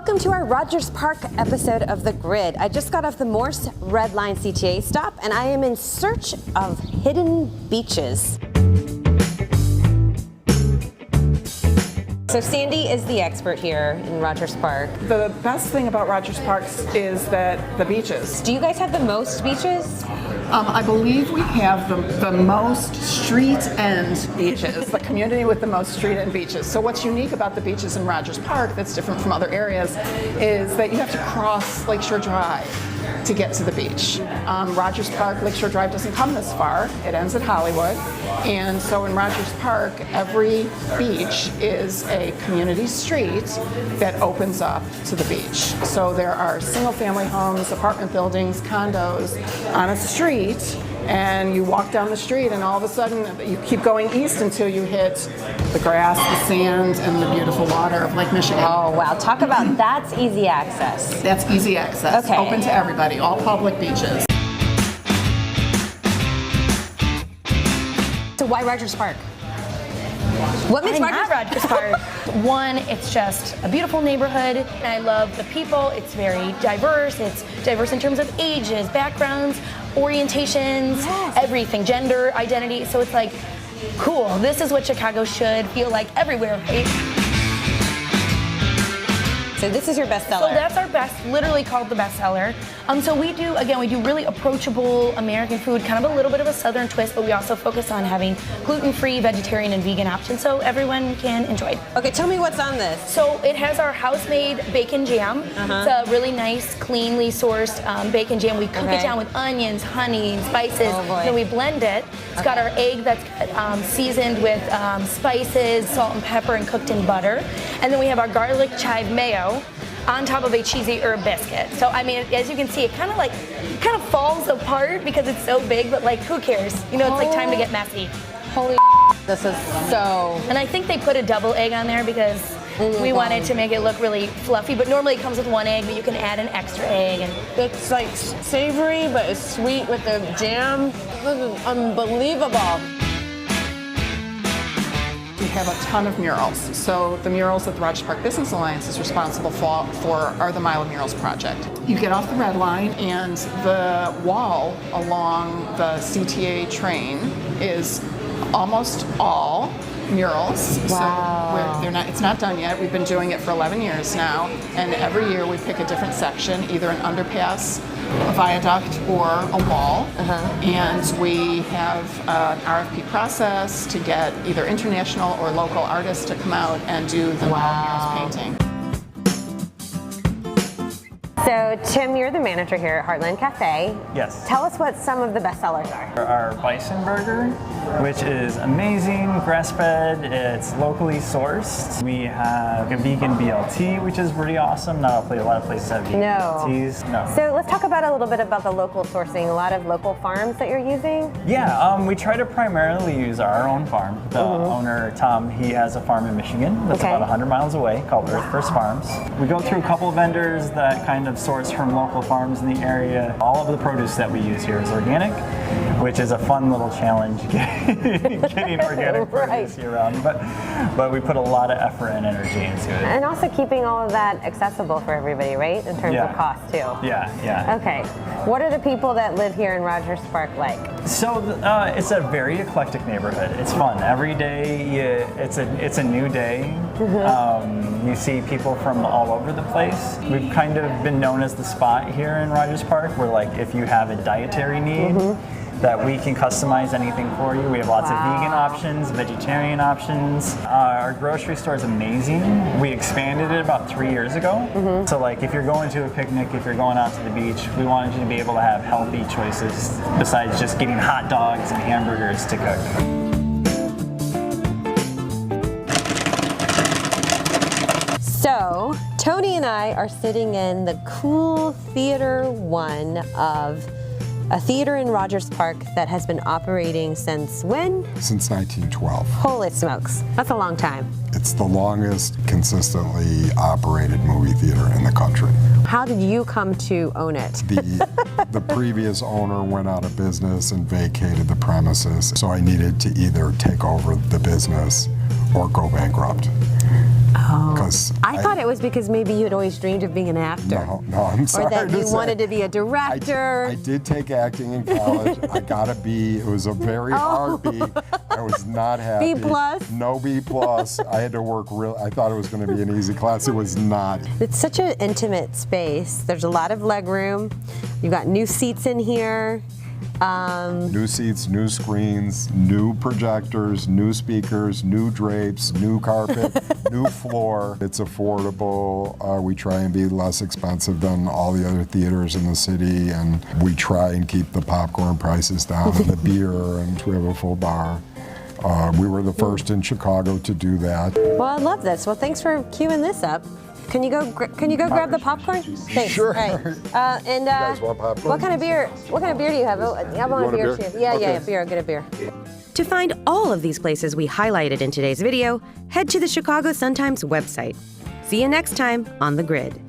Welcome to our Rogers Park episode of The Grid. I just got off the Morse Red Line CTA stop and I am in search of hidden beaches. So Sandy is the expert here in Rogers Park. The best thing about Rogers Park is that the beaches. Do you guys have the most beaches? I believe we have the most street end beaches, the community with the most street end beaches. So what's unique about the beaches in Rogers Park that's different from other areas is that you have to cross Lakeshore Drive to get to the beach. Rogers Park, Lakeshore Drive doesn't come this far. It ends at Hollywood. And so in Rogers Park, every beach is a community street that opens up to the beach. So there are single family homes, apartment buildings, condos on a street, and you walk down the street and all of a sudden you keep going east until you hit the grass, the sand, and the beautiful water of Lake Michigan. Oh wow, talk about that's easy access. That's easy access, okay. Open to everybody, all public beaches. So why Rogers Park? What makes Rogers Park? One, it's just a beautiful neighborhood, and I love the people. It's very diverse. It's diverse in terms of ages, backgrounds, orientations, everything, gender, identity. So it's like, cool, this is what Chicago should feel like everywhere, right? So this is your bestseller. So that's our best, literally called the bestseller. So we do really approachable American food, kind of a little bit of a Southern twist, but we also focus on having gluten-free, vegetarian, and vegan options so everyone can enjoy. Okay, tell me what's on this. So it has our house-made bacon jam. It's a really nice, cleanly sourced bacon jam. We cook it down with onions, honey, spices, then we blend it. It's got our egg that's seasoned with spices, salt and pepper, and cooked in butter. And then we have our garlic chive mayo on top of a cheesy herb biscuit. So I mean, as you can see, it kind of falls apart because it's so big, but like, who cares? You know, it's like time to get messy. Holy this is so... And I think they put a double egg on there because we wanted to make it look really fluffy, but normally it comes with one egg, but you can add an extra egg. And it's like savory, but it's sweet with the jam. This is unbelievable. We have a ton of murals. So the murals that the Rogers Park Business Alliance is responsible for are the Mile of Murals project. You get off the red line and the wall along the CTA train is almost all murals. Wow. So it's not done yet. We've been doing it for 11 years now, and every year we pick a different section, either an underpass, a viaduct, or a wall. And we have an RFP process to get either international or local artists to come out and do the Mile Murals painting. So Tim, you're the manager here at Heartland Cafe. Yes. Tell us what some of the best sellers are. Our bison burger, which is amazing, grass-fed, it's locally sourced. We have a vegan BLT, which is pretty awesome. Not a lot of places have vegan BLTs. No. So let's talk about a little bit about the local sourcing. A lot of local farms that you're using? Yeah, we try to primarily use our own farm. The owner, Tom, he has a farm in Michigan that's about 100 miles away called Earth First Farms. We go through a couple of vendors that kind of source from local farms in the area. All of the produce that we use here is organic, which is a fun little challenge getting organic produce year round. But we put a lot of effort and energy into it. And also keeping all of that accessible for everybody, right? In terms of cost too. Yeah. Okay. What are the people that live here in Rogers Park like? So it's a very eclectic neighborhood. It's fun. Every day it's a new day. You see people from all over the place. We've kind of been known as the spot here in Rogers Park where, like, if you have a dietary need, that we can customize anything for you. We have lots of vegan options, vegetarian options. Our grocery store is amazing. We expanded it about 3 years ago. So like, if you're going to a picnic, if you're going out to the beach, we wanted you to be able to have healthy choices besides just getting hot dogs and hamburgers to cook. So, Tony and I are sitting in the cool Theater 1 of a theater in Rogers Park that has been operating since when? Since 1912. Holy smokes, that's a long time. It's the longest consistently operated movie theater in the country. How did you come to own it? The previous owner went out of business and vacated the premises, so I needed to either take over the business or go bankrupt. 'Cause I thought it was because maybe you had always dreamed of being an actor. No, I'm sorry. Or that to you say. wanted to be a director. I did take acting in college. I got a B. It was a very hard B. I was not happy. B plus? No B plus. I had to work real. I thought it was going to be an easy class. It was not. It's such an intimate space. There's a lot of leg room. You've got new seats in here. New seats, new screens, new projectors, new speakers, new drapes, new carpet, new floor. It's affordable. We try and be less expensive than all the other theaters in the city, and we try and keep the popcorn prices down and the beer, and we have a full bar. We were the first in Chicago to do that. Well, I love this. Well, thanks for queuing this up. Can you go grab the popcorn? Thanks. Sure. All right. guys want popcorn? What kind of beer? What kind of beer do you have? Oh, I want a beer too. Yeah, Okay. beer. I'll get a beer. To find all of these places we highlighted in today's video, head to the Chicago Sun-Times website. See you next time on The Grid.